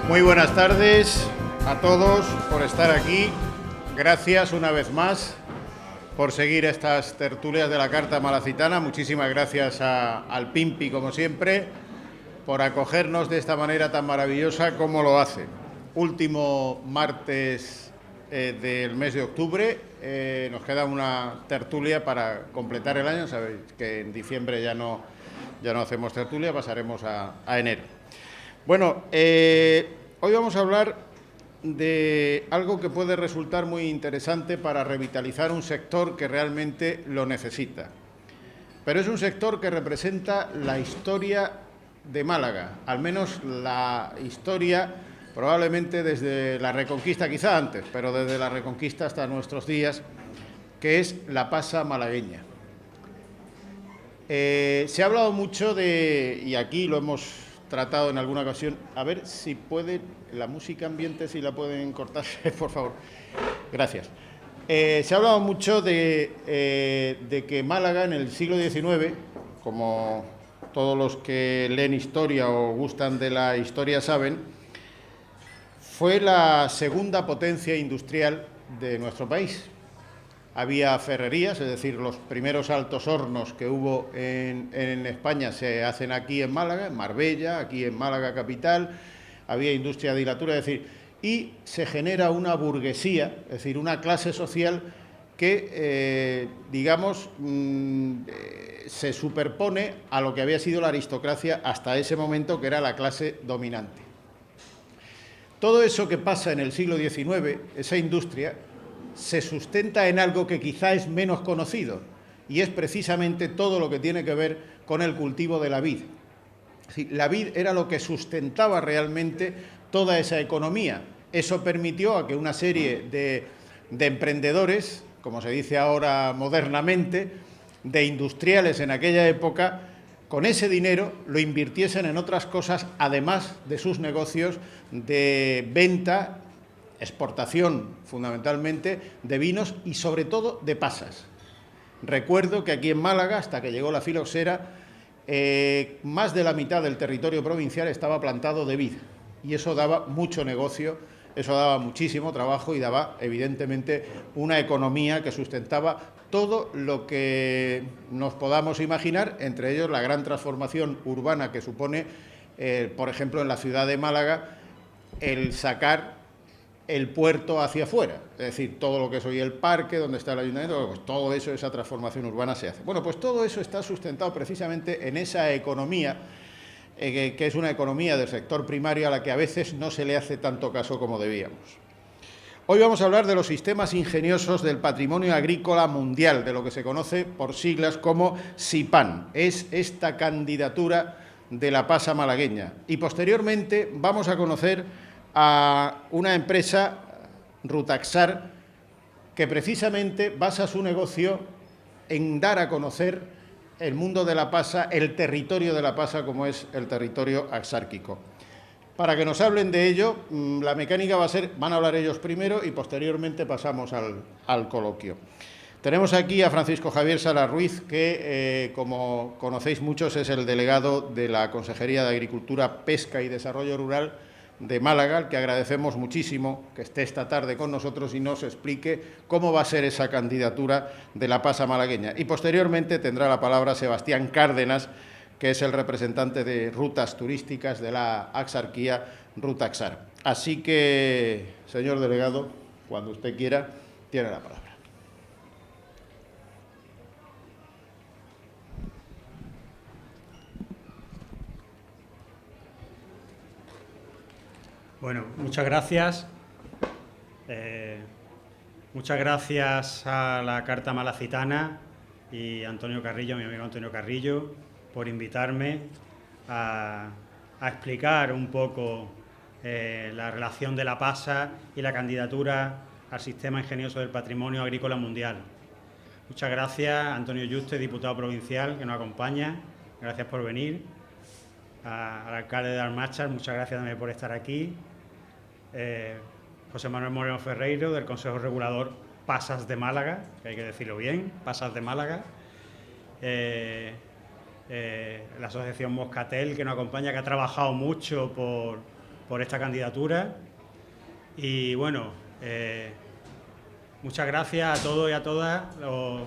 Muy buenas tardes a todos por estar aquí. Gracias una vez más por seguir estas tertulias de la Carta Malacitana. Muchísimas gracias al Pimpi, como siempre, por acogernos de esta manera tan maravillosa como lo hace. Último martes del mes de octubre. Nos queda una tertulia para completar el año. Sabéis que en diciembre ya no hacemos tertulia, pasaremos a enero. Bueno, hoy vamos a hablar de algo que puede resultar muy interesante para revitalizar un sector que realmente lo necesita. Pero es un sector que representa la historia de Málaga, al menos la historia probablemente desde la Reconquista, quizá antes, pero desde la Reconquista hasta nuestros días, que es la pasa malagueña. Se ha hablado mucho de, y aquí lo hemos tratado en alguna ocasión, a ver si puede, la música ambiente, si la pueden cortar, por favor. Gracias. Se ha hablado mucho de que Málaga en el siglo XIX, como todos los que leen historia o gustan de la historia saben, fue la segunda potencia industrial de nuestro país. Había ferrerías, es decir, los primeros altos hornos que hubo en España se hacen aquí en Málaga, en Marbella, aquí en Málaga capital. Había industria de hilatura, es decir, y se genera una burguesía, es decir, una clase social que, digamos, se superpone a lo que había sido la aristocracia hasta ese momento, que era la clase dominante. Todo eso que pasa en el siglo XIX, esa industria, se sustenta en algo que quizá es menos conocido, y es precisamente todo lo que tiene que ver con el cultivo de la vid. La vid era lo que sustentaba realmente toda esa economía. Eso permitió a que una serie de emprendedores, como se dice ahora modernamente, de industriales en aquella época, con ese dinero lo invirtiesen en otras cosas, además de sus negocios de venta, exportación fundamentalmente de vinos y sobre todo de pasas. Recuerdo que aquí en Málaga, hasta que llegó la filoxera, más de la mitad del territorio provincial estaba plantado de vid, y eso daba mucho negocio, eso daba muchísimo trabajo y daba evidentemente una economía que sustentaba todo lo que nos podamos imaginar, entre ellos la gran transformación urbana que supone, por ejemplo, en la ciudad de Málaga, el sacar el puerto hacia afuera, es decir, todo lo que es hoy el parque, donde está el ayuntamiento, pues todo eso, esa transformación urbana se hace. Bueno, pues todo eso está sustentado precisamente en esa economía, que es una economía del sector primario a la que a veces no se le hace tanto caso como debíamos. Hoy vamos a hablar de los sistemas ingeniosos del patrimonio agrícola mundial, de lo que se conoce por siglas como SIPAN. Es esta candidatura de la pasa malagueña. Y posteriormente vamos a conocer a una empresa, Rutaxar, que precisamente basa su negocio en dar a conocer el mundo de la pasa, el territorio de la pasa, como es el territorio axárquico. Para que nos hablen de ello, la mecánica va a ser, van a hablar ellos primero y posteriormente pasamos al coloquio. Tenemos aquí a Francisco Javier Sala Ruiz, que, como conocéis muchos, es el delegado de la Consejería de Agricultura, Pesca y Desarrollo Rural de Málaga, al que agradecemos muchísimo que esté esta tarde con nosotros y nos explique cómo va a ser esa candidatura de la pasa malagueña. Y posteriormente tendrá la palabra Sebastián Cárdenas, que es el representante de rutas turísticas de la axarquía Rutaxar. Así que, señor delegado, cuando usted quiera, tiene la palabra. Bueno, muchas gracias. Muchas gracias a la Carta Malacitana y a Antonio Carrillo, a mi amigo Antonio Carrillo, por invitarme a explicar un poco la relación de la pasa y la candidatura al Sistema Ingenioso del Patrimonio Agrícola Mundial. Muchas gracias a Antonio Yuste, diputado provincial, que nos acompaña. Gracias por venir. Al alcalde de Almáchar, muchas gracias también por estar aquí. José Manuel Moreno Ferreiro, del Consejo Regulador Pasas de Málaga, que hay que decirlo bien, Pasas de Málaga. La asociación Moscatel, que nos acompaña, que ha trabajado mucho por esta candidatura. Y bueno, muchas gracias a todos y a todas los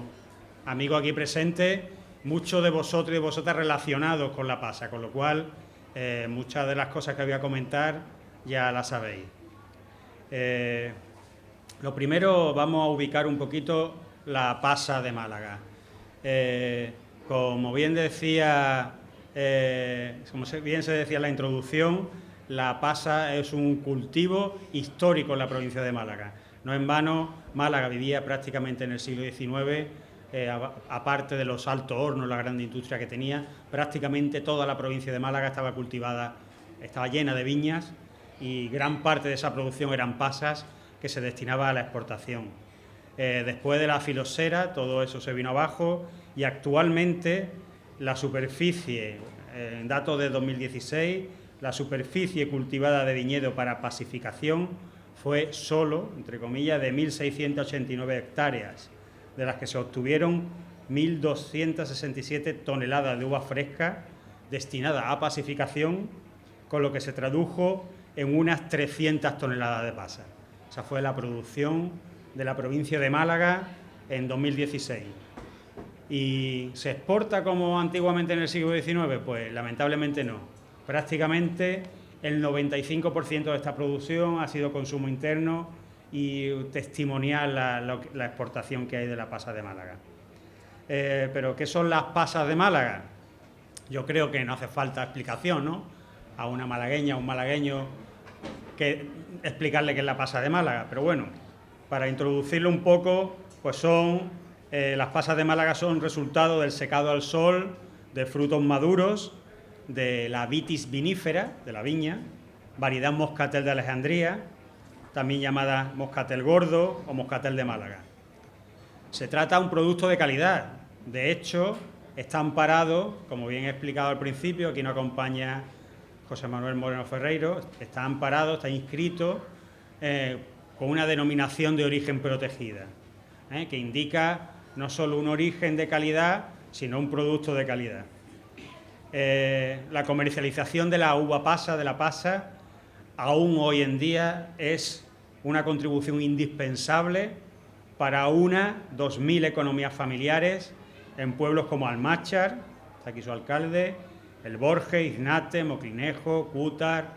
amigos aquí presentes, muchos de vosotros y de vosotras relacionados con la PASA, con lo cual muchas de las cosas que voy a comentar ya las sabéis. Lo primero, vamos a ubicar un poquito la PASA de Málaga. Como bien decía, bien se decía en la introducción, la pasa es un cultivo histórico en la provincia de Málaga. No en vano, Málaga vivía prácticamente en el siglo XIX, aparte de los altos hornos, la gran industria que tenía, prácticamente toda la provincia de Málaga estaba cultivada, estaba llena de viñas y gran parte de esa producción eran pasas que se destinaba a la exportación. Después de la filosera, todo eso se vino abajo y actualmente la superficie, en datos de 2016, la superficie cultivada de viñedo para pasificación fue solo, entre comillas, de 1.689 hectáreas, de las que se obtuvieron 1.267 toneladas de uva fresca destinada a pasificación, con lo que se tradujo en unas 300 toneladas de pasas. Esa fue la producción de la provincia de Málaga en 2016. ¿Y se exporta como antiguamente en el siglo XIX? Pues lamentablemente no. Prácticamente el 95% de esta producción ha sido consumo interno y testimonial la exportación que hay de la pasa de Málaga. Pero ¿qué son las pasas de Málaga? Yo creo que no hace falta explicación, ¿no? A una malagueña o un malagueño que explicarle qué es la pasa de Málaga. Pero bueno, para introducirlo un poco, pues las pasas de Málaga son resultado del secado al sol de frutos maduros, de la vitis vinífera, de la viña, variedad moscatel de Alejandría, también llamada moscatel gordo o moscatel de Málaga. Se trata de un producto de calidad. De hecho, está amparado, como bien he explicado al principio, aquí nos acompaña José Manuel Moreno Ferreiro, está amparado, está inscrito con una denominación de origen protegida, que indica no solo un origen de calidad, sino un producto de calidad. La comercialización de la uva pasa, de la pasa, aún hoy en día es una contribución indispensable para 2.000 economías familiares en pueblos como Almáchar, está aquí su alcalde, El Borge, Iznate, Moclinejo, Cútar,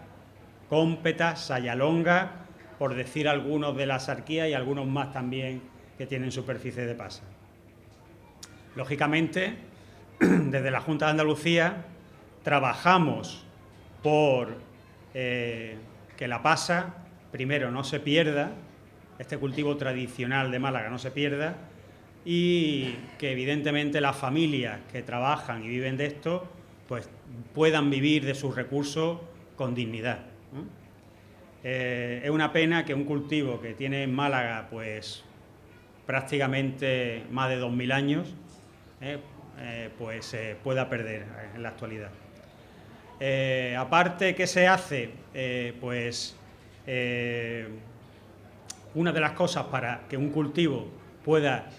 Cómpeta, Sayalonga, por decir algunos de la Sarquía y algunos más también que tienen superficie de pasa. Lógicamente, desde la Junta de Andalucía trabajamos por que la pasa, primero, no se pierda, este cultivo tradicional de Málaga no se pierda, y que evidentemente las familias que trabajan y viven de esto pues puedan vivir de sus recursos con dignidad, ¿no? Es una pena que un cultivo que tiene en Málaga pues prácticamente más de 2.000 años pues se pueda perder en la actualidad. Aparte, ¿qué se hace? Una de las cosas para que un cultivo pueda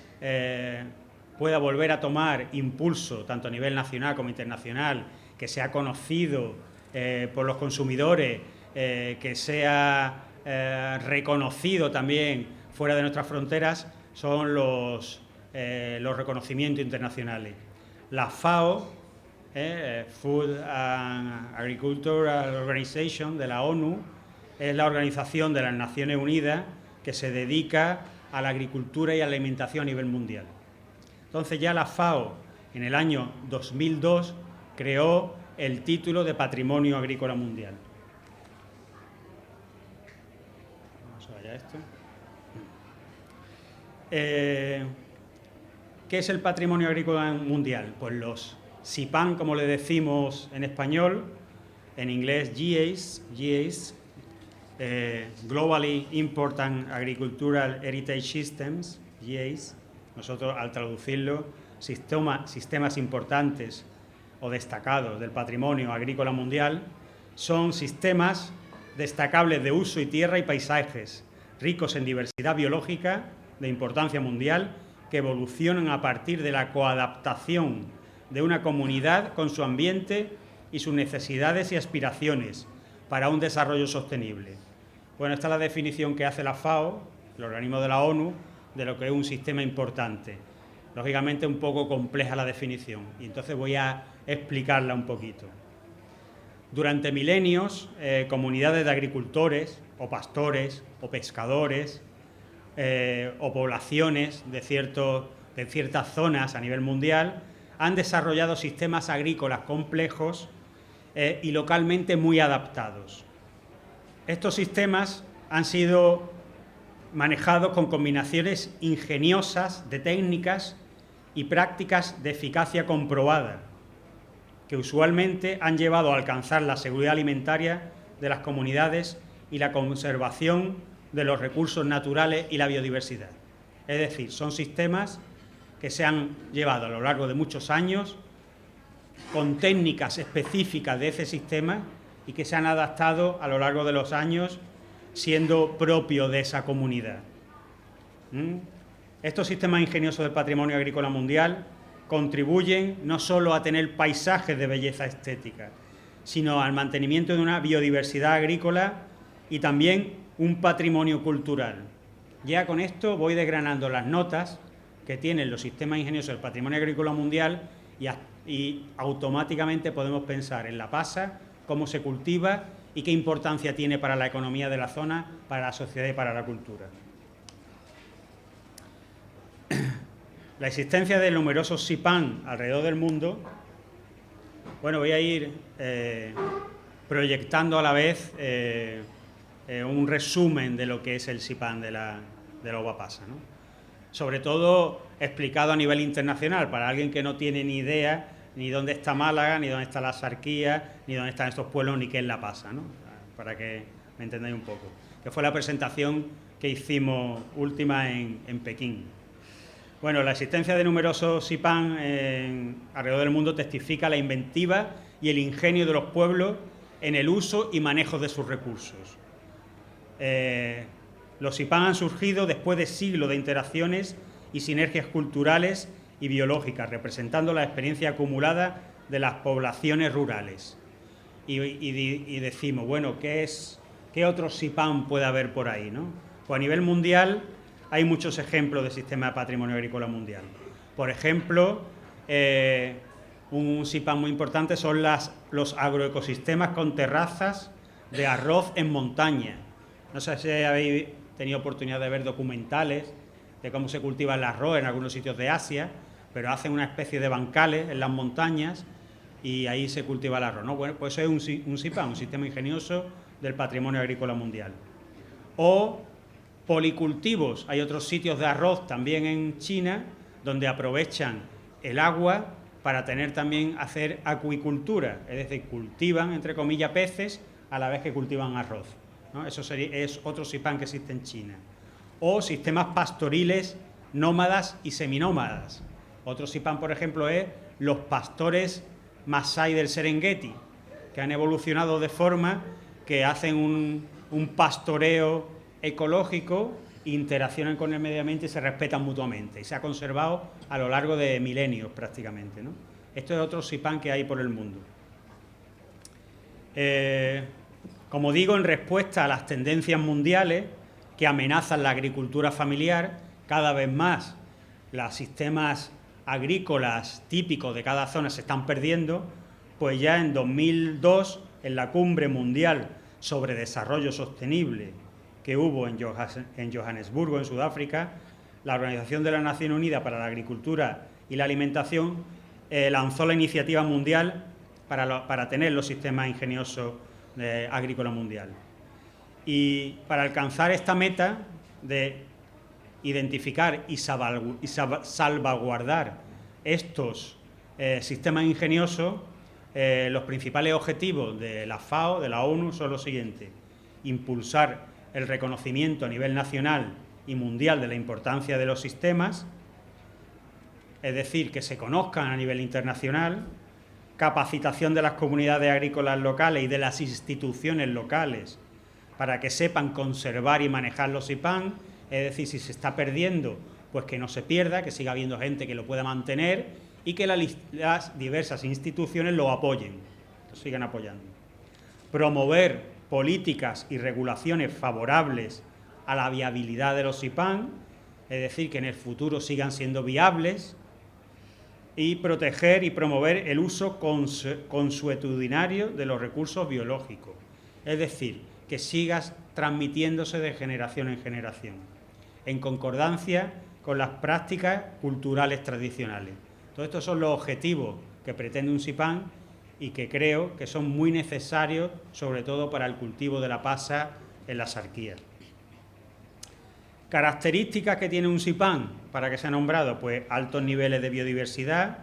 volver a tomar impulso, tanto a nivel nacional como internacional, que sea conocido por los consumidores, que sea reconocido también fuera de nuestras fronteras, son los reconocimientos internacionales. La FAO, Food and Agricultural Organization de la ONU, es la organización de las Naciones Unidas que se dedica a la agricultura y a la alimentación a nivel mundial. Entonces ya la FAO en el año 2002 creó el título de Patrimonio Agrícola Mundial. Vamos allá esto. ¿Qué es el patrimonio agrícola mundial? Pues los SIPAN, como le decimos en español, en inglés GAs, Globally Important Agricultural Heritage Systems, GAs, nosotros al traducirlo, sistemas importantes o destacados del patrimonio agrícola mundial, son sistemas destacables de uso y tierra y paisajes, ricos en diversidad biológica de importancia mundial, que evolucionan a partir de la coadaptación de una comunidad con su ambiente y sus necesidades y aspiraciones, para un desarrollo sostenible. Bueno, esta es la definición que hace la FAO, el organismo de la ONU, de lo que es un sistema importante. Lógicamente un poco compleja la definición, y entonces voy a explicarla un poquito. Durante milenios, comunidades de agricultores, o pastores, o pescadores, o poblaciones de ciertas zonas a nivel mundial han desarrollado sistemas agrícolas complejos y localmente muy adaptados. Estos sistemas han sido manejados con combinaciones ingeniosas de técnicas y prácticas de eficacia comprobada, que usualmente han llevado a alcanzar la seguridad alimentaria de las comunidades y la conservación de los recursos naturales y la biodiversidad. Es decir, son sistemas que se han llevado a lo largo de muchos años con técnicas específicas de ese sistema y que se han adaptado a lo largo de los años siendo propios de esa comunidad. Estos sistemas ingeniosos del patrimonio agrícola mundial contribuyen no solo a tener paisajes de belleza estética, sino al mantenimiento de una biodiversidad agrícola y también un patrimonio cultural. Ya con esto voy desgranando las notas que tienen los sistemas ingeniosos del patrimonio agrícola mundial y automáticamente podemos pensar en la pasa, cómo se cultiva y qué importancia tiene para la economía de la zona, para la sociedad y para la cultura. La existencia de numerosos SIPAN alrededor del mundo, bueno, voy a ir proyectando a la vez un resumen de lo que es el SIPAN de la uva pasa, ¿no? Sobre todo explicado a nivel internacional, para alguien que no tiene ni idea ni dónde está Málaga, ni dónde está la Axarquía, ni dónde están estos pueblos, ni qué es la pasa, ¿no? Para que me entendáis un poco. Que fue la presentación que hicimos última en Pekín. Bueno, la existencia de numerosos SIPAN alrededor del mundo testifica la inventiva y el ingenio de los pueblos en el uso y manejo de sus recursos. Los SIPAN han surgido después de siglos de interacciones y sinergias culturales y biológicas, representando la experiencia acumulada de las poblaciones rurales. Y decimos, bueno, ¿qué otro SIPAN puede haber por ahí, ¿no? Pues a nivel mundial hay muchos ejemplos de sistemas de patrimonio agrícola mundial. Por ejemplo, un SIPAN muy importante son los agroecosistemas con terrazas de arroz en montaña. No sé si habéis tenido oportunidad de ver documentales de cómo se cultiva el arroz en algunos sitios de Asia, pero hacen una especie de bancales en las montañas y ahí se cultiva el arroz, ¿no? Bueno, pues eso es un SIPAN, un sistema ingenioso del patrimonio agrícola mundial. O policultivos, hay otros sitios de arroz también en China donde aprovechan el agua para hacer acuicultura, es decir, cultivan, entre comillas, peces a la vez que cultivan arroz, ¿no? Eso es otro SIPAN que existe en China. O sistemas pastoriles nómadas y seminómadas. Otro SIPAN, por ejemplo, es los pastores Masái del Serengeti, que han evolucionado de forma que hacen un pastoreo ecológico, interaccionan con el medio ambiente y se respetan mutuamente. Y se ha conservado a lo largo de milenios prácticamente, ¿no? Esto es otro SIPAN que hay por el mundo. Como digo, en respuesta a las tendencias mundiales que amenazan la agricultura familiar, cada vez más los sistemas agrícolas típicos de cada zona se están perdiendo, pues ya en 2002, en la Cumbre Mundial sobre Desarrollo Sostenible que hubo en Johannesburgo, en Sudáfrica, la Organización de las Naciones Unidas para la Agricultura y la Alimentación lanzó la iniciativa mundial para tener los sistemas ingeniosos agrícola mundial. Y para alcanzar esta meta de identificar y salvaguardar estos sistemas ingeniosos, los principales objetivos de la FAO, de la ONU, son los siguientes: impulsar el reconocimiento a nivel nacional y mundial de la importancia de los sistemas, es decir, que se conozcan a nivel internacional, capacitación de las comunidades agrícolas locales y de las instituciones locales para que sepan conservar y manejar los SIPAN, es decir, si se está perdiendo, pues que no se pierda, que siga habiendo gente que lo pueda mantener y que las diversas instituciones lo apoyen, lo sigan apoyando. Promover políticas y regulaciones favorables a la viabilidad de los SIPAN, es decir, que en el futuro sigan siendo viables, y proteger y promover el uso consuetudinario de los recursos biológicos, es decir, que sigas transmitiéndose de generación en generación, en concordancia con las prácticas culturales tradicionales. Todos estos son los objetivos que pretende un SIPAN y que creo que son muy necesarios, sobre todo para el cultivo de la pasa en las Sarquías. Características que tiene un SIPAN para que sea nombrado, pues altos niveles de biodiversidad,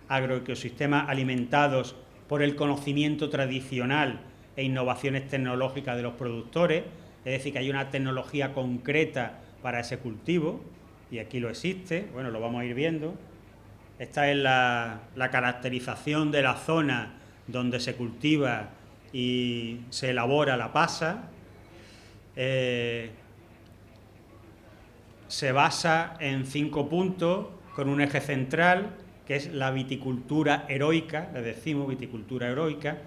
agroecosistemas alimentados por el conocimiento tradicional e innovaciones tecnológicas de los productores, es decir, que hay una tecnología concreta para ese cultivo, y aquí lo existe, bueno, lo vamos a ir viendo. Esta es la caracterización de la zona donde se cultiva y se elabora la pasa. Se basa en 5 puntos con un eje central, que es la viticultura heroica, le decimos viticultura heroica,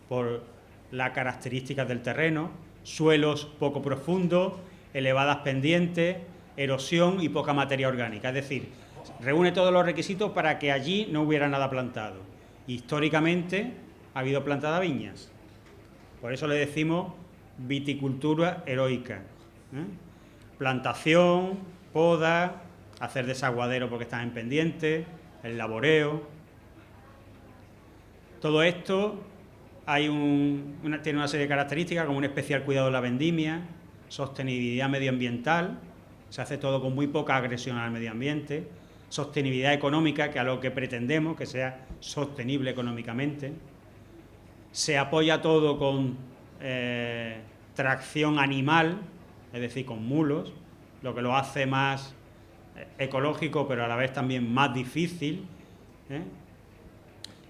por las características del terreno, suelos poco profundos, elevadas pendientes, erosión y poca materia orgánica. Es decir, reúne todos los requisitos para que allí no hubiera nada plantado. Históricamente ha habido plantadas viñas. Por eso le decimos viticultura heroica. Plantación, poda, hacer desaguadero porque están en pendiente, el laboreo. Todo esto tiene una serie de características, como un especial cuidado de la vendimia, sostenibilidad medioambiental, se hace todo con muy poca agresión al medio ambiente, sostenibilidad económica, que es a lo que pretendemos, que sea sostenible económicamente. Se apoya todo con tracción animal, es decir, con mulos, lo que lo hace más ecológico, pero a la vez también más difícil,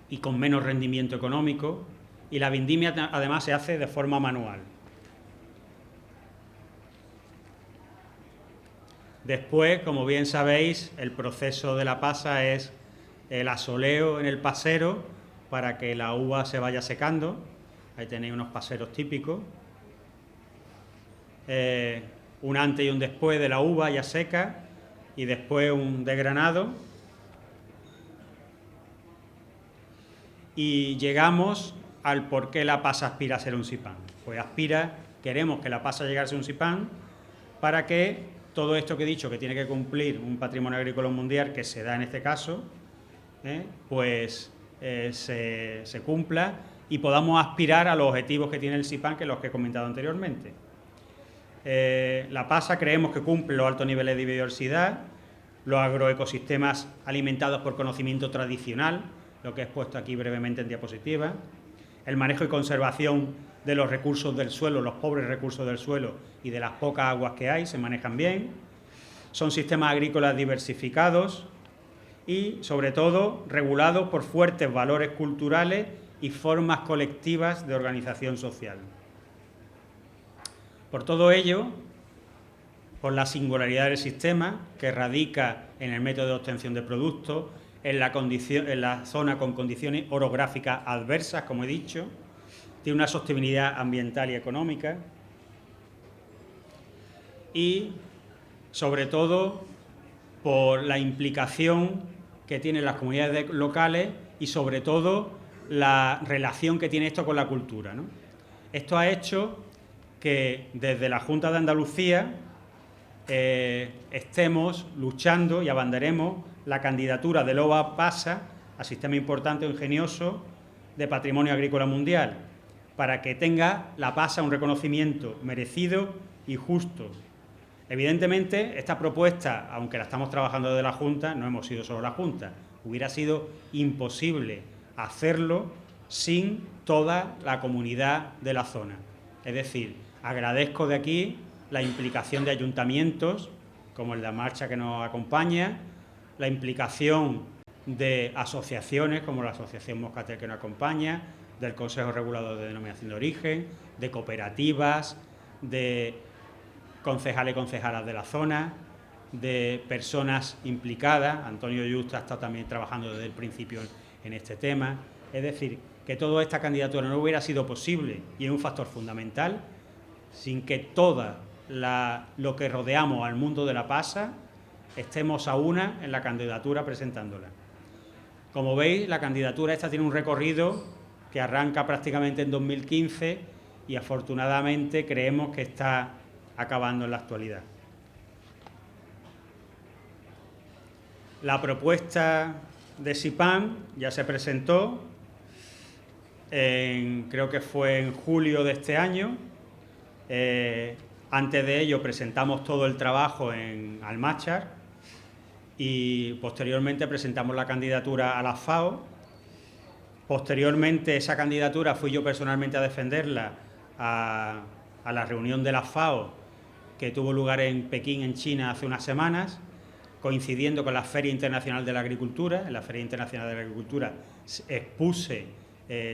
y con menos rendimiento económico. Y la vendimia además se hace de forma manual. Después, como bien sabéis, el proceso de la pasa es el asoleo en el pasero para que la uva se vaya secando. Ahí tenéis unos paseros típicos. Un antes y un después de la uva ya seca, y después un desgranado. Y llegamos al por qué la pasa aspira a ser un SIPAN. Pues queremos que la pasa llegue a ser un SIPAN para que todo esto que he dicho, que tiene que cumplir un patrimonio agrícola mundial, que se da en este caso, se cumpla y podamos aspirar a los objetivos que tiene el SIPAN, que los que he comentado anteriormente. La pasa creemos que cumple los altos niveles de biodiversidad, los agroecosistemas alimentados por conocimiento tradicional, lo que he expuesto aquí brevemente en diapositiva, el manejo y conservación de los recursos del suelo, los pobres recursos del suelo y de las pocas aguas que hay, se manejan bien, son sistemas agrícolas diversificados y, sobre todo, regulados por fuertes valores culturales y formas colectivas de organización social. Por todo ello, por la singularidad del sistema, que radica en el método de obtención de productos, en la zona con condiciones orográficas adversas, como he dicho, tiene una sostenibilidad ambiental y económica y, sobre todo, por la implicación que tienen las comunidades locales y, sobre todo, la relación que tiene esto con la cultura, ¿no? Esto ha hecho que desde la Junta de Andalucía estemos luchando y abanderemos la candidatura de Loba Pasa a Sistema Importante o Ingenioso de Patrimonio Agrícola Mundial, para que tenga la pasa un reconocimiento merecido y justo. Evidentemente, esta propuesta, aunque la estamos trabajando desde la Junta, no hemos sido solo la Junta. Hubiera sido imposible hacerlo sin toda la comunidad de la zona. Es decir, agradezco de aquí la implicación de ayuntamientos, como el de la marcha que nos acompaña, la implicación de asociaciones, como la Asociación Moscatel que nos acompaña, del Consejo Regulador de Denominación de Origen, de cooperativas, de concejales y concejalas de la zona, de personas implicadas. Antonio Yusta ha estado también trabajando desde el principio en este tema. Es decir, que toda esta candidatura no hubiera sido posible, y es un factor fundamental, sin que todo lo que rodeamos al mundo de la pasa estemos a una en la candidatura presentándola. Como veis, la candidatura esta tiene un recorrido que arranca prácticamente en 2015 y afortunadamente creemos que está acabando en la actualidad. La propuesta de SIPAM ya se presentó, creo que fue en julio de este año. Antes de ello presentamos todo el trabajo en Almáchar y posteriormente presentamos la candidatura a la FAO. Posteriormente esa candidatura fui yo personalmente a defenderla a la reunión de la FAO que tuvo lugar en Pekín, en China, hace unas semanas, coincidiendo con la Feria Internacional de la Agricultura. En la Feria Internacional de la Agricultura expuse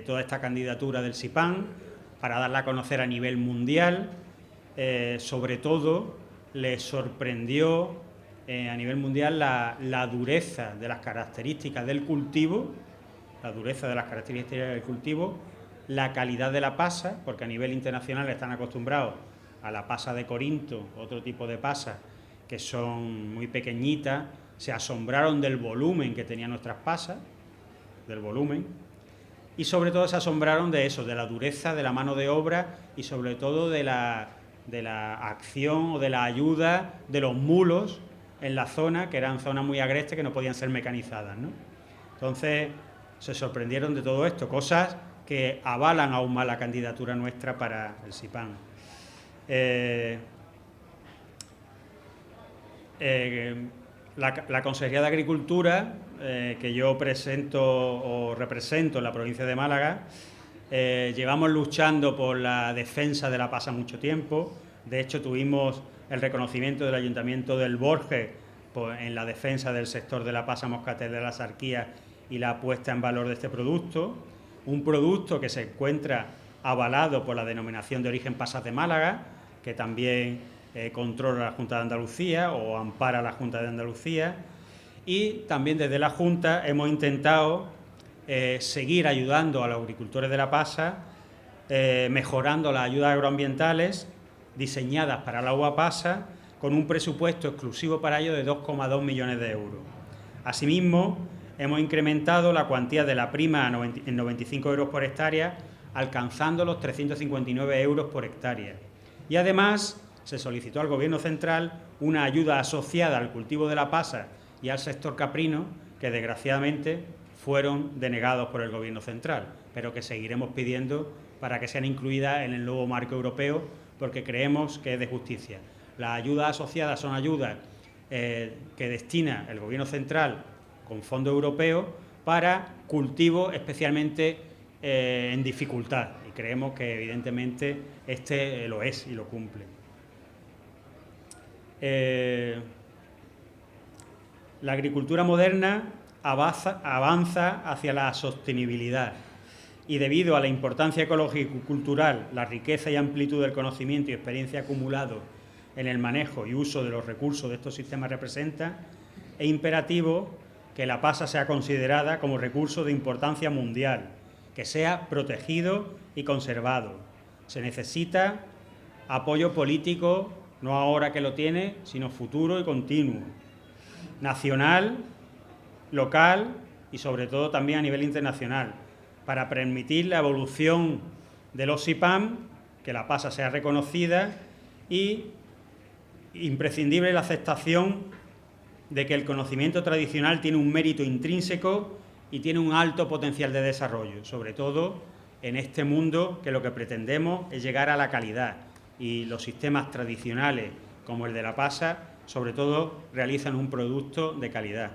toda esta candidatura del SIPAM para darla a conocer a nivel mundial. Sobre todo, les sorprendió a nivel mundial la dureza de las características del cultivo, la calidad de la pasa, porque a nivel internacional están acostumbrados a la pasa de Corinto, otro tipo de pasas que son muy pequeñitas. Se asombraron del volumen que tenían nuestras pasas, y sobre todo se asombraron de eso, de la dureza de la mano de obra y sobre todo de la acción o de la ayuda de los mulos en la zona, que eran zonas muy agrestes que no podían ser mecanizadas, ¿no? Entonces se sorprendieron de todo esto, cosas que avalan aún más la candidatura nuestra para el SIPAM. La Consejería de Agricultura, que yo presento o represento en la provincia de Málaga, llevamos luchando por la defensa de la pasa mucho tiempo. De hecho, tuvimos el reconocimiento del Ayuntamiento del Borges en la defensa del sector de la pasa moscatel de la Sarquía y la puesta en valor de este producto. Un producto que se encuentra avalado por la denominación de origen Pasas de Málaga, que también controla la Junta de Andalucía o ampara la Junta de Andalucía. Y también desde la Junta hemos intentado seguir ayudando a los agricultores de la pasa, mejorando las ayudas agroambientales diseñadas para la uva pasa, con un presupuesto exclusivo para ello de 2,2 millones de euros. Asimismo, hemos incrementado la cuantía de la prima en 95 euros por hectárea, alcanzando los 359 euros por hectárea. Y además se solicitó al Gobierno central una ayuda asociada al cultivo de la pasa y al sector caprino, que desgraciadamente fueron denegados por el Gobierno central, pero que seguiremos pidiendo para que sean incluidas en el nuevo marco europeo, porque creemos que es de justicia. Las ayudas asociadas son ayudas que destina el Gobierno central con fondos europeos para cultivos especialmente en dificultad, y creemos que evidentemente este lo es y lo cumple. La agricultura moderna avanza hacia la sostenibilidad y, debido a la importancia ecológica y cultural, la riqueza y amplitud del conocimiento y experiencia acumulado en el manejo y uso de los recursos de estos sistemas representa, es imperativo que la pasa sea considerada como recurso de importancia mundial, que sea protegido y conservado. Se necesita apoyo político, no ahora que lo tiene, sino futuro y continuo, nacional, local y sobre todo también a nivel internacional, para permitir la evolución de los SIPAM, que la pasa sea reconocida, y imprescindible la aceptación de que el conocimiento tradicional tiene un mérito intrínseco y tiene un alto potencial de desarrollo, sobre todo en este mundo que lo que pretendemos es llegar a la calidad, y los sistemas tradicionales como el de la pasa sobre todo realizan un producto de calidad.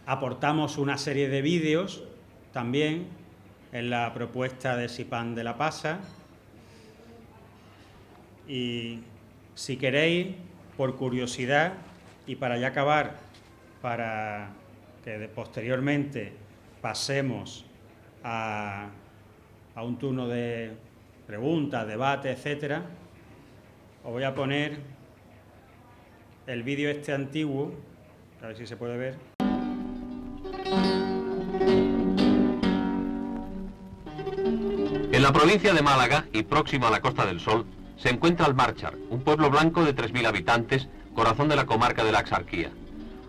Aportamos una serie de vídeos también en la propuesta de SIPAM de la pasa, y si queréis, por curiosidad y para ya acabar, para que posteriormente pasemos a un turno de preguntas, debate, etcétera, os voy a poner el vídeo este antiguo, a ver si se puede ver. En la provincia de Málaga y próximo a la Costa del Sol se encuentra Almárchar, un pueblo blanco de 3.000 habitantes, corazón de la comarca de la Axarquía.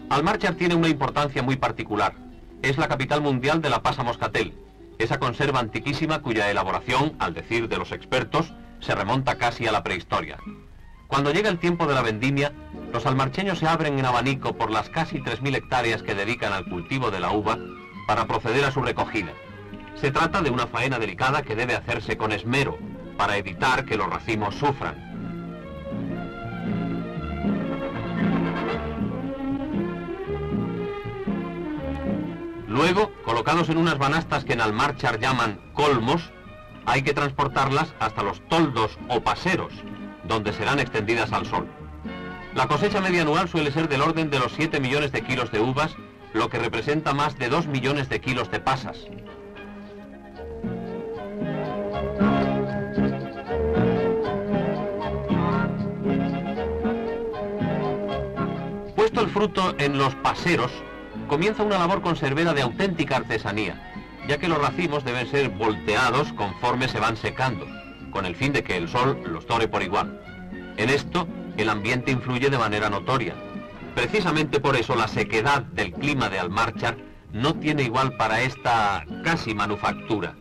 Almárchar tiene una importancia muy particular. Es la capital mundial de la pasa moscatel, esa conserva antiquísima cuya elaboración, al decir de los expertos, se remonta casi a la prehistoria. Cuando llega el tiempo de la vendimia, los almarcheños se abren en abanico por las casi 3.000 hectáreas que dedican al cultivo de la uva para proceder a su recogida. Se trata de una faena delicada que debe hacerse con esmero para evitar que los racimos sufran. Luego, colocados en unas banastas que en Almárchar llaman colmos, hay que transportarlas hasta los toldos o paseros, donde serán extendidas al sol. La cosecha media anual suele ser del orden de los 7 millones de kilos de uvas, lo que representa más de 2 millones de kilos de pasas. Puesto el fruto en los paseros, comienza una labor conservera de auténtica artesanía, ya que los racimos deben ser volteados conforme se van secando, con el fin de que el sol los dore por igual. En esto, el ambiente influye de manera notoria. Precisamente por eso la sequedad del clima de Almárchar no tiene igual para esta casi manufactura.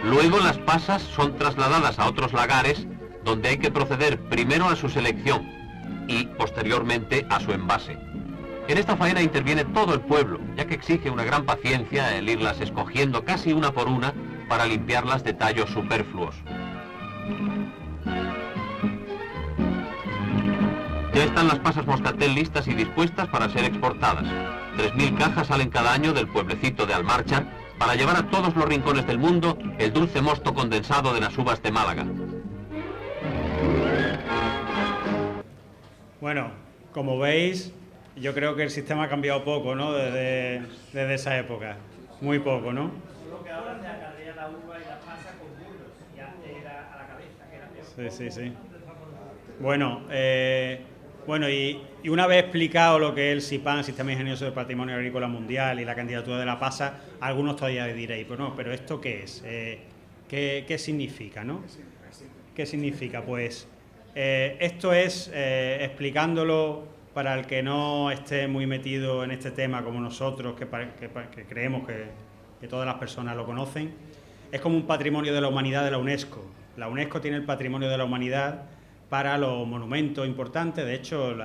Luego las pasas son trasladadas a otros lagares donde hay que proceder primero a su selección y posteriormente a su envase. En esta faena interviene todo el pueblo, ya que exige una gran paciencia el irlas escogiendo casi una por una para limpiarlas de tallos superfluos. Ya están las pasas moscatel listas y dispuestas para ser exportadas. 3.000 cajas salen cada año del pueblecito de Almárchar para llevar a todos los rincones del mundo el dulce mosto condensado de las uvas de Málaga. Bueno, como veis, yo creo que el sistema ha cambiado poco, ¿no? Desde esa época. Muy poco, ¿no? Solo que ahora se acarrea la uva y la pasa con burros, y antes era a la cabeza, que era peor. Sí. Bueno, y una vez explicado lo que es el SIPAN, Sistema Ingenioso del Patrimonio Agrícola Mundial, y la candidatura de la pasa, algunos todavía diréis, pero ¿esto qué es? ¿Qué significa, no? ¿Qué significa? Pues esto es, explicándolo para el que no esté muy metido en este tema como nosotros, que creemos que todas las personas lo conocen, es como un patrimonio de la humanidad de la UNESCO. La UNESCO tiene el patrimonio de la humanidad para los monumentos importantes. De hecho,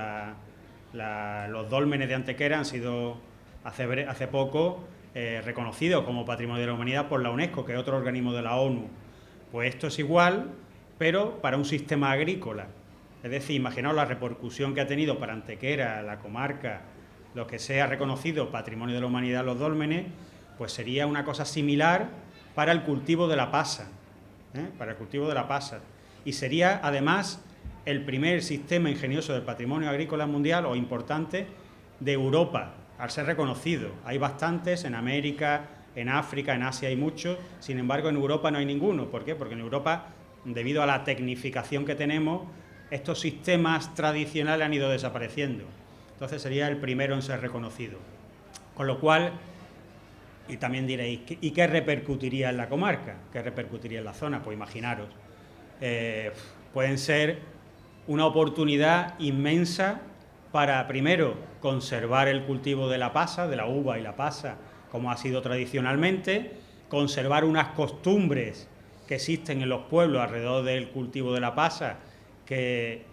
los dólmenes de Antequera han sido hace poco reconocidos como patrimonio de la humanidad por la UNESCO, que es otro organismo de la ONU. Pues esto es igual, pero para un sistema agrícola. Es decir, imaginaos la repercusión que ha tenido para Antequera, la comarca, lo que sea reconocido patrimonio de la humanidad, los dólmenes, pues sería una cosa similar para el cultivo de la pasa, para el cultivo de la pasa. Y sería, además, el primer sistema ingenioso del patrimonio agrícola mundial, o importante, de Europa, al ser reconocido. Hay bastantes en América, en África, en Asia hay muchos, sin embargo en Europa no hay ninguno. ¿Por qué? Porque en Europa, debido a la tecnificación que tenemos, estos sistemas tradicionales han ido desapareciendo. Entonces sería el primero en ser reconocido. Con lo cual, y también diréis, ¿y qué repercutiría en la comarca? ¿Qué repercutiría en la zona? Pues imaginaros, pueden ser una oportunidad inmensa para, primero, conservar el cultivo de la pasa, de la uva y la pasa, como ha sido tradicionalmente, conservar unas costumbres que existen en los pueblos alrededor del cultivo de la pasa, que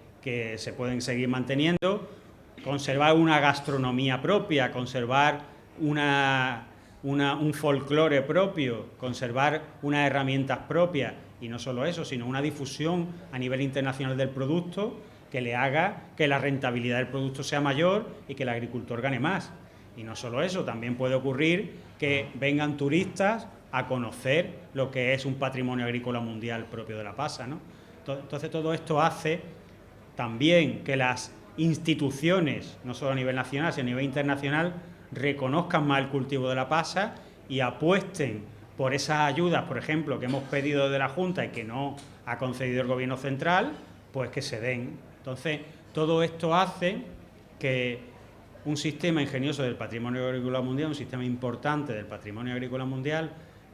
se pueden seguir manteniendo, conservar una gastronomía propia, conservar un folclore propio, conservar unas herramientas propias, y no solo eso, sino una difusión a nivel internacional del producto que le haga que la rentabilidad del producto sea mayor y que el agricultor gane más. Y no solo eso, también puede ocurrir que vengan turistas a conocer lo que es un patrimonio agrícola mundial propio de la pasa, ¿no? Entonces todo esto hace también que las instituciones, no solo a nivel nacional, sino a nivel internacional, reconozcan más el cultivo de la pasa y apuesten por esas ayudas, por ejemplo, que hemos pedido de la Junta y que no ha concedido el Gobierno central, pues que se den. Entonces, Todo esto hace que un sistema ingenioso del patrimonio agrícola mundial, un sistema importante del patrimonio agrícola mundial,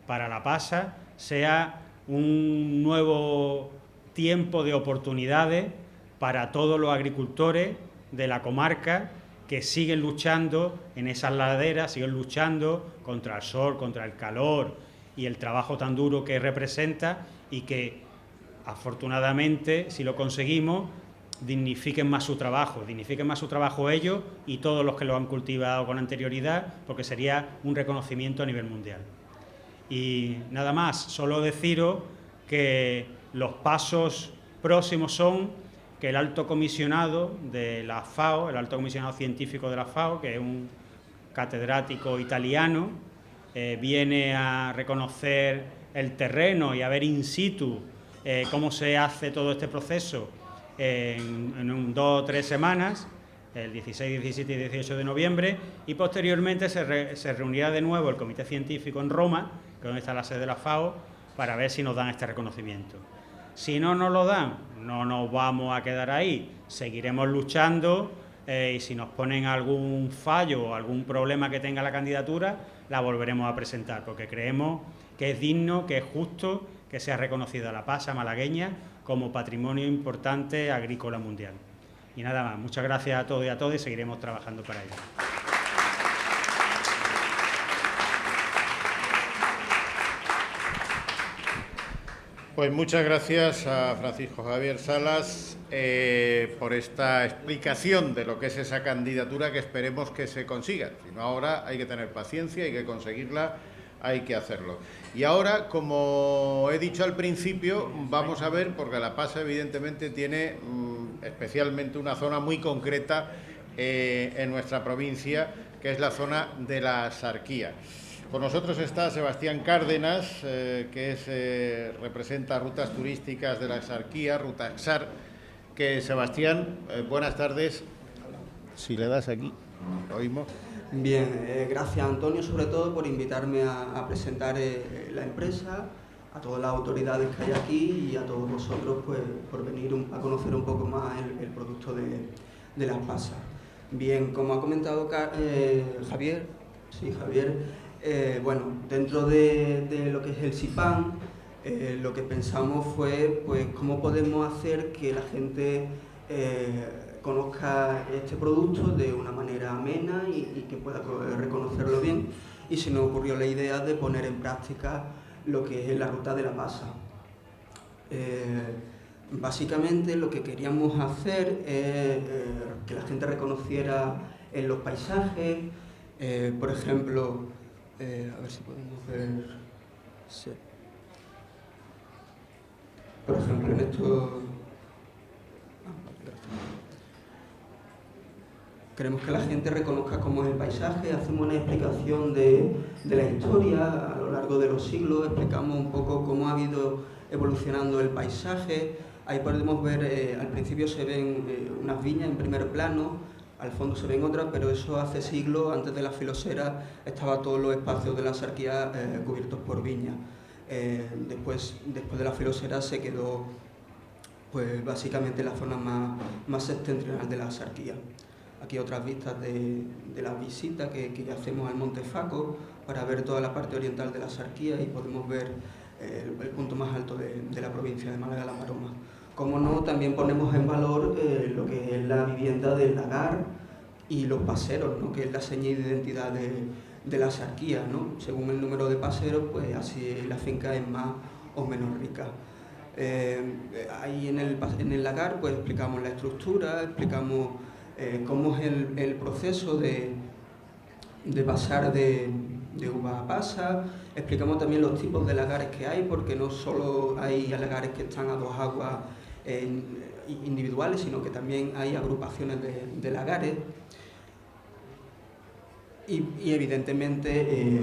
para la pasa sea un nuevo tiempo de oportunidades para todos los agricultores de la comarca que siguen luchando en esas laderas, siguen luchando contra el sol, contra el calor y el trabajo tan duro que representa, y que afortunadamente, si lo conseguimos, dignifiquen más su trabajo ellos y todos los que lo han cultivado con anterioridad, porque sería un reconocimiento a nivel mundial. Y nada más, solo deciros que los pasos próximos son que el alto comisionado de la FAO, el alto comisionado científico de la FAO, que es un catedrático italiano, viene a reconocer el terreno y a ver in situ cómo se hace todo este proceso en 2 o 3 semanas, el 16, 17 y 18 de noviembre, y posteriormente se reunirá de nuevo el comité científico en Roma, que es donde está la sede de la FAO, para ver si nos dan este reconocimiento. Si no nos lo dan, no nos vamos a quedar ahí, seguiremos luchando, y si nos ponen algún fallo o algún problema que tenga la candidatura, la volveremos a presentar, porque creemos que es digno, que es justo que sea reconocida la pasa malagueña como patrimonio importante agrícola mundial. Y nada más, muchas gracias a todos y a todas, y seguiremos trabajando para ello. Pues muchas gracias a Francisco Javier Salas por esta explicación de lo que es esa candidatura, que esperemos que se consiga. Si no, ahora hay que tener paciencia, hay que conseguirla, hay que hacerlo. Y ahora, como he dicho al principio, vamos a ver, porque la pasa evidentemente tiene especialmente una zona muy concreta en nuestra provincia, que es la zona de la Axarquía. Con nosotros está Sebastián Cárdenas, que representa Rutas Turísticas de la Axarquía, Ruta Axar. Que Sebastián, buenas tardes. Si le das aquí, lo oímos. Bien, gracias Antonio, sobre todo por invitarme a presentar la empresa, a todas las autoridades que hay aquí y a todos vosotros, pues, por venir a conocer un poco más el producto de las pasas. Bien, como ha comentado Javier, bueno, dentro de lo que es el SIPAN, lo que pensamos fue, pues, cómo podemos hacer que la gente conozca este producto de una manera amena y que pueda reconocerlo bien. Y se nos ocurrió la idea de poner en práctica lo que es la ruta de la pasa. Básicamente lo que queríamos hacer es que la gente reconociera en los paisajes, por ejemplo, a ver si podemos ver, sí. Por ejemplo, en esto queremos que la gente reconozca cómo es el paisaje, hacemos una explicación de la historia a lo largo de los siglos, explicamos un poco cómo ha ido evolucionando el paisaje. Ahí podemos ver, al principio se ven unas viñas en primer plano, al fondo se ven otras, pero eso hace siglos, antes de la filosera, estaban todos los espacios de la Axarquía cubiertos por viñas. Después de la filosera se quedó, pues, básicamente la zona más septentrional de la Axarquía. Aquí otras vistas de la visita que hacemos al Monte Faco para ver toda la parte oriental de la Axarquía, y podemos ver el punto más alto de la provincia de Málaga, la Maroma. Como no, también ponemos en valor lo que es la vivienda del lagar y los paseros, ¿no?, que es la seña de identidad de la Axarquía, ¿no? Según el número de paseros, pues así la finca es más o menos rica. Ahí en el lagar, pues, explicamos la estructura, explicamos cómo es el proceso de pasar de uva a pasa. Explicamos también los tipos de lagares que hay, porque no solo hay lagares que están a 2 aguas individuales, sino que también hay agrupaciones de lagares. Y evidentemente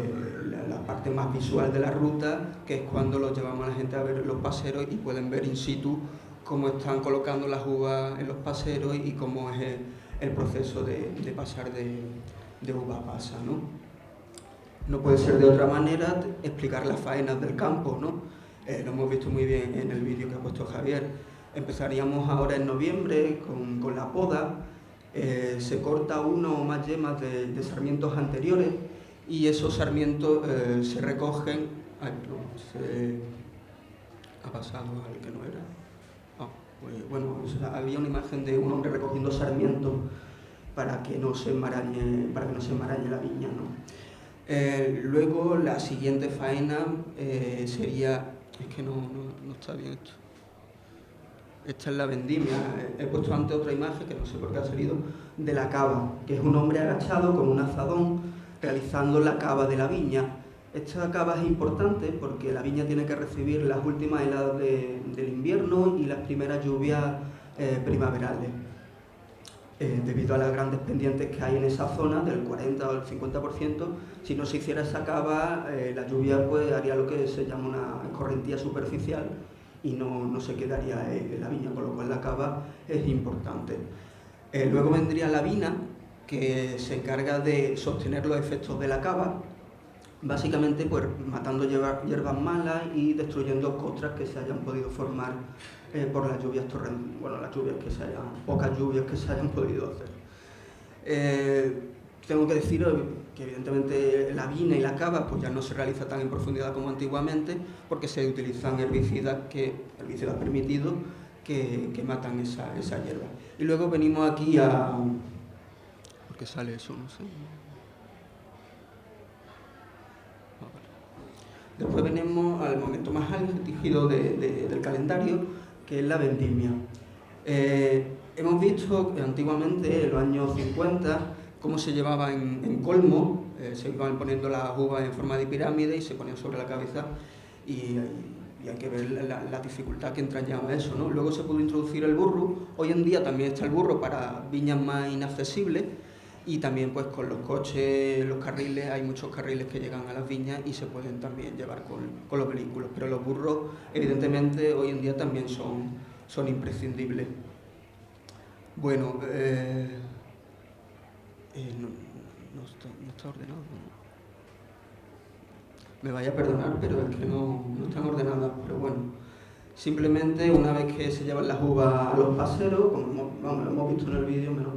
la parte más visual de la ruta, que es cuando los llevamos a la gente a ver los paseros y pueden ver in situ cómo están colocando las uvas en los paseros y cómo es el proceso de pasar de uva a pasa, ¿no? No puede ser de otra manera explicar las faenas del campo, ¿no? Lo hemos visto muy bien en el vídeo que ha puesto Javier. Empezaríamos ahora en noviembre con la poda. Se corta uno o más yemas de sarmientos anteriores y esos sarmientos se recogen. Ay, perdón, se ha pasado al que no era. Pues, bueno, o sea, había una imagen de un hombre recogiendo sarmientos para que no se enmarañe la viña, ¿no? Luego la siguiente faena sería, es que no está bien esto. Esta es la vendimia. He puesto antes otra imagen, que no sé por qué ha salido, de la cava, que es un hombre agachado con un azadón realizando la cava de la viña. Esta cava es importante porque la viña tiene que recibir las últimas heladas del invierno y las primeras lluvias primaverales. Debido a las grandes pendientes que hay en esa zona, del 40 o el 50%, si no se hiciera esa cava, la lluvia pues, haría lo que se llama una escorrentía superficial y no se quedaría en la viña, con lo cual la cava es importante. Luego vendría la vina, que se encarga de sostener los efectos de la cava, básicamente pues matando hierbas malas y destruyendo costras que se hayan podido formar por las lluvias torrenciales, bueno, pocas lluvias que se hayan podido hacer. Tengo que decir que evidentemente la vina y la cava pues ya no se realiza tan en profundidad como antiguamente, porque se utilizan herbicidas permitidos que matan esa hierba. Y luego venimos aquí a... ¿Por qué sale eso? No sé. Después venimos al momento más álgido del calendario, que es la vendimia. Hemos visto que antiguamente, en los años 50, cómo se llevaba en colmo, se iban poniendo las uvas en forma de pirámide y se ponían sobre la cabeza y hay que ver la dificultad que entrañaba eso, ¿no? Luego se pudo introducir el burro. Hoy en día también está el burro para viñas más inaccesibles y también pues con los coches, los carriles, hay muchos carriles que llegan a las viñas y se pueden también llevar con los vehículos, pero los burros evidentemente hoy en día también son imprescindibles. Bueno, no está ordenado, ¿no? Me vaya a perdonar, pero es que no están ordenadas, pero bueno. Simplemente una vez que se llevan las uvas a los paseros, como lo hemos visto en el vídeo, menos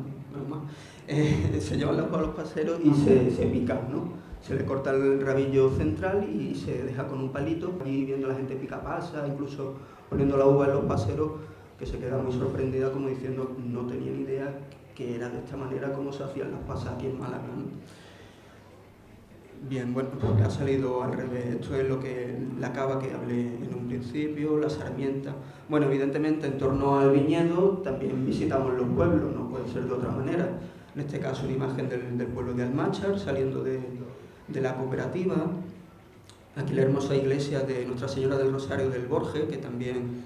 mal, se llevan las uvas a los paseros y se pican, ¿no? Se le corta el rabillo central y se deja con un palito, y viendo la gente pica pasa, incluso poniendo la uva en los paseros, que se queda muy sorprendida como diciendo no tenía ni idea que era de esta manera como se hacían las pasas aquí en Málaga, ¿no? Bien, bueno, porque ha salido al revés. Esto es lo que la cava que hablé en un principio, la sarmienta. Bueno, evidentemente en torno al viñedo también visitamos los pueblos, no puede ser de otra manera. En este caso una imagen del pueblo de Almáchar, saliendo de la cooperativa. Aquí la hermosa iglesia de Nuestra Señora del Rosario del Borje, que también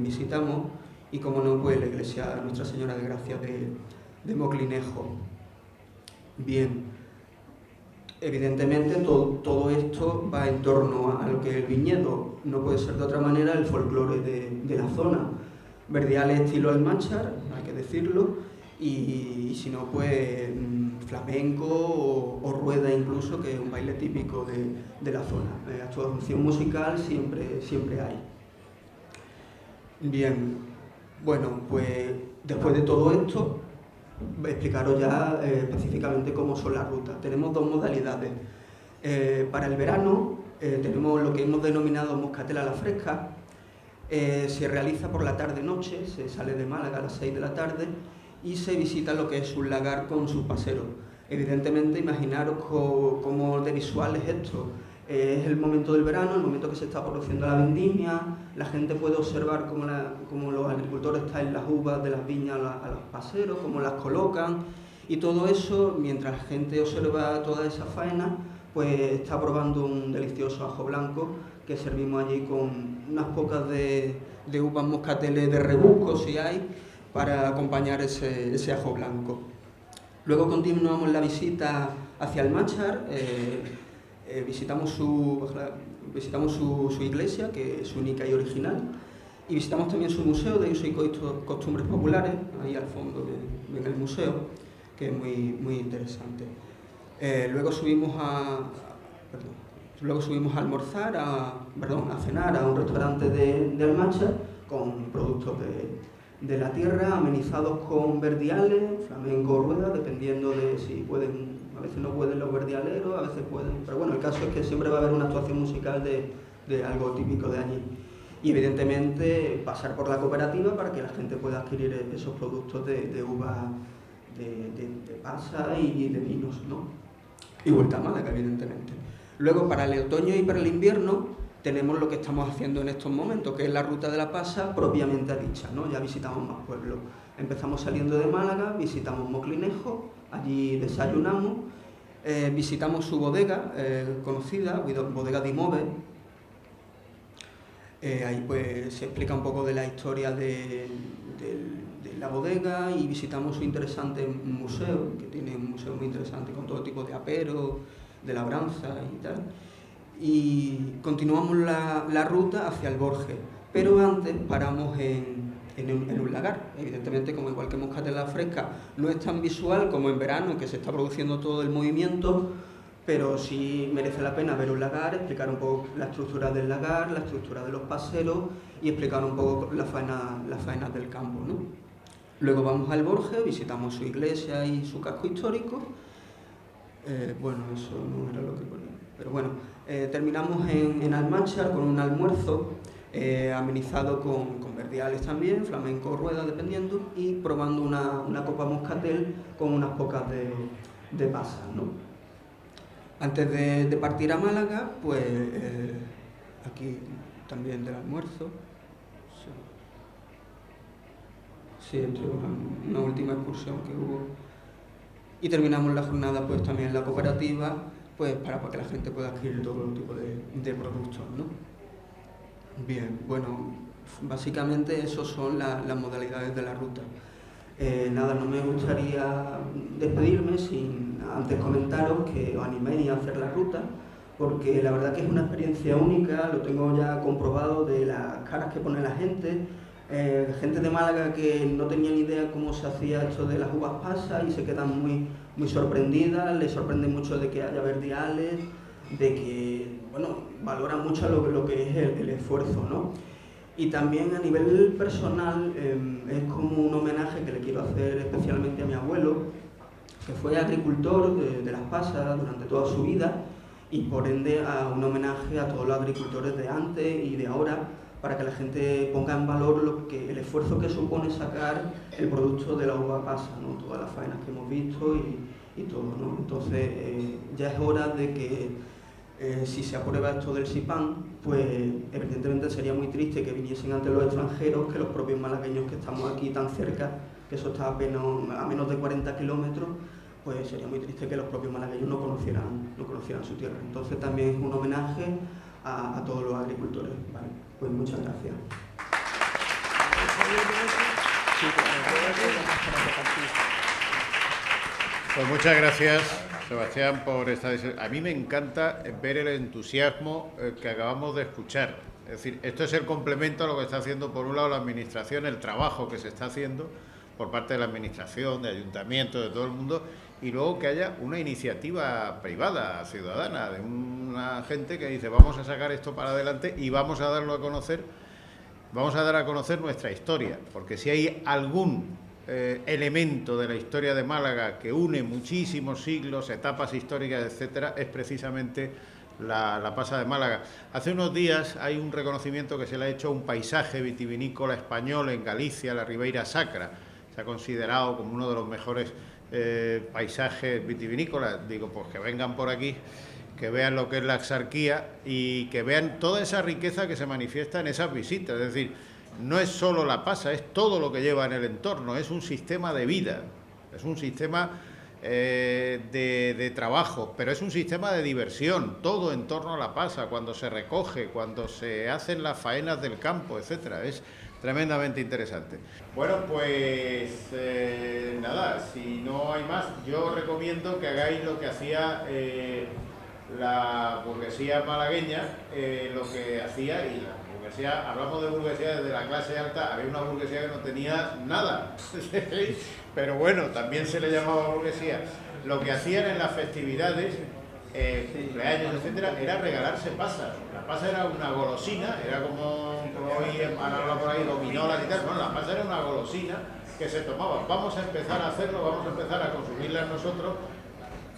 visitamos. Y como no, pues la iglesia de Nuestra Señora de Gracia de Moclinejo. Bien. Evidentemente todo esto va en torno a lo que es el viñedo, no puede ser de otra manera el folclore de la zona. Verdiales estilo Almáchar, hay que decirlo, y si no pues flamenco o rueda incluso, que es un baile típico de la zona. Actuación musical siempre hay. Bien, bueno, pues después de todo esto, explicaros ya específicamente cómo son las rutas. Tenemos dos modalidades. Para el verano tenemos lo que hemos denominado moscatel a la fresca. Se realiza por la tarde-noche, se sale de Málaga a las 6 de la tarde y se visita lo que es un lagar con sus paseros. Evidentemente, imaginaros cómo de visual es esto. Es el momento del verano, el momento que se está produciendo la vendimia, la gente puede observar cómo los agricultores traen las uvas de las viñas a los paseros, cómo las colocan, y todo eso, mientras la gente observa toda esa faena, pues está probando un delicioso ajo blanco que servimos allí con unas pocas de uvas moscateles de rebusco, si hay, para acompañar ese ajo blanco. Luego continuamos la visita hacia Almáchar. Visitamos su iglesia, que es única y original, y visitamos también su museo de usos y costumbres populares, ahí al fondo en el museo, que es muy interesante. Luego subimos a almorzar, a cenar a un restaurante de Almáchar, con productos de la tierra, amenizados con verdiales, flamenco, rueda, dependiendo de si pueden, a veces no pueden los verdialeros, a veces pueden, pero bueno, el caso es que siempre va a haber una actuación musical de algo típico de allí. Y evidentemente pasar por la cooperativa para que la gente pueda adquirir esos productos de uva, de pasa y de vinos, ¿no? Y Vuelta a Málaga, evidentemente. Luego, para el otoño y para el invierno, tenemos lo que estamos haciendo en estos momentos, que es la ruta de la pasa propiamente dicha, ¿no? Ya visitamos más pueblos. Empezamos saliendo de Málaga, visitamos Moclinejo, allí desayunamos, visitamos su bodega conocida, Bodega di Move. Ahí pues se explica un poco de la historia de la bodega y visitamos su interesante museo, que tiene un museo muy interesante con todo tipo de aperos, de labranza y tal. Y continuamos la ruta hacia el Borges, pero antes paramos en un lagar. Evidentemente, como igual que Moscatel Fresca, no es tan visual como en verano, que se está produciendo todo el movimiento, pero sí merece la pena ver un lagar, explicar un poco la estructura del lagar, la estructura de los paseros y explicar un poco las faenas del campo, ¿no? Luego vamos al Borges, visitamos su iglesia y su casco histórico. Bueno, eso no era lo que ponía, pero bueno, terminamos en Almanchar con un almuerzo amenizado con verdiales también, flamenco, rueda, dependiendo, y probando una copa moscatel con unas pocas de pasas, ¿no? Antes de partir a Málaga, pues aquí también del almuerzo. Sí, entre una última excursión que hubo. Y terminamos la jornada pues también en la cooperativa, pues para que la gente pueda adquirir todo tipo de productos, ¿no? Bien, bueno, básicamente esos son las modalidades de la ruta. Nada, no me gustaría despedirme sin antes comentaros que os animéis a hacer la ruta, porque la verdad que es una experiencia única, lo tengo ya comprobado de las caras que pone la gente. Gente de Málaga que no tenía ni idea cómo se hacía esto de las uvas pasas y se quedan muy sorprendidas, les sorprende mucho de que haya verdiales, de que, bueno, valoran mucho lo que es el esfuerzo, ¿no? Y también a nivel personal es como un homenaje que le quiero hacer especialmente a mi abuelo, que fue agricultor de las pasas durante toda su vida y por ende a un homenaje a todos los agricultores de antes y de ahora, para que la gente ponga en valor el esfuerzo que supone sacar el producto de la uva pasa, ¿no? Todas las faenas que hemos visto y todo, ¿no? Entonces ya es hora de que si se aprueba esto del SIPAN, pues evidentemente sería muy triste que viniesen ante los extranjeros, que los propios malagueños que estamos aquí tan cerca, que eso está a menos de 40 kilómetros, pues sería muy triste que los propios malagueños no conocieran su tierra. Entonces también es un homenaje a todos los agricultores, ¿vale? Pues muchas gracias. Pues muchas gracias, Sebastián, por esta... A mí me encanta ver el entusiasmo que acabamos de escuchar. Es decir, esto es el complemento a lo que está haciendo, por un lado, la Administración, el trabajo que se está haciendo por parte de la Administración, de Ayuntamientos, de todo el mundo, y luego que haya una iniciativa privada, ciudadana, de una gente que dice vamos a sacar esto para adelante y vamos a darlo a conocer, vamos a dar a conocer nuestra historia, porque si hay algún elemento de la historia de Málaga que une muchísimos siglos, etapas históricas, etcétera, es precisamente la Pasa de Málaga. Hace unos días hay un reconocimiento que se le ha hecho a un paisaje vitivinícola español en Galicia, la Ribeira Sacra. Se ha considerado como uno de los mejores paisajes vitivinícolas. Digo, pues que vengan por aquí, que vean lo que es la Axarquía y que vean toda esa riqueza que se manifiesta en esas visitas. Es decir, no es solo la pasa, es todo lo que lleva en el entorno, es un sistema de vida, es un sistema de trabajo, pero es un sistema de diversión, todo en torno a la pasa, cuando se recoge, cuando se hacen las faenas del campo, etcétera. Es tremendamente interesante. Bueno, pues nada, si no hay más, yo recomiendo que hagáis lo que hacía la burguesía malagueña, lo que hacía, y la burguesía, hablamos de burguesía desde la clase alta, había una burguesía que no tenía nada, pero bueno, también se le llamaba burguesía. Lo que hacían en las festividades cumpleaños, etcétera, era regalarse pasas. La pasa era una golosina, era como hoy han hablado por ahí, gominolas y tal. Bueno, la pasa era una golosina que se tomaba. Vamos a empezar a hacerlo, vamos a empezar a consumirlas nosotros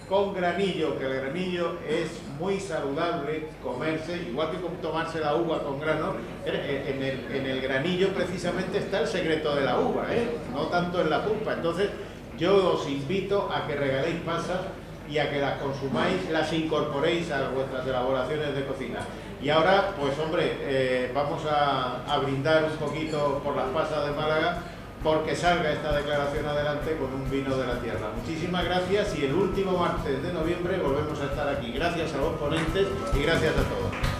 con granillo, que el granillo es muy saludable comerse, igual que tomarse la uva con grano. En el granillo precisamente está el secreto de la uva, no tanto en la pulpa. Entonces yo os invito a que regaléis pasas y a que las consumáis, las incorporéis a vuestras elaboraciones de cocina. Y ahora, pues hombre, vamos a brindar un poquito por las pasas de Málaga, porque salga esta declaración adelante con un vino de la tierra. Muchísimas gracias y el último martes de noviembre volvemos a estar aquí. Gracias a los ponentes y gracias a todos.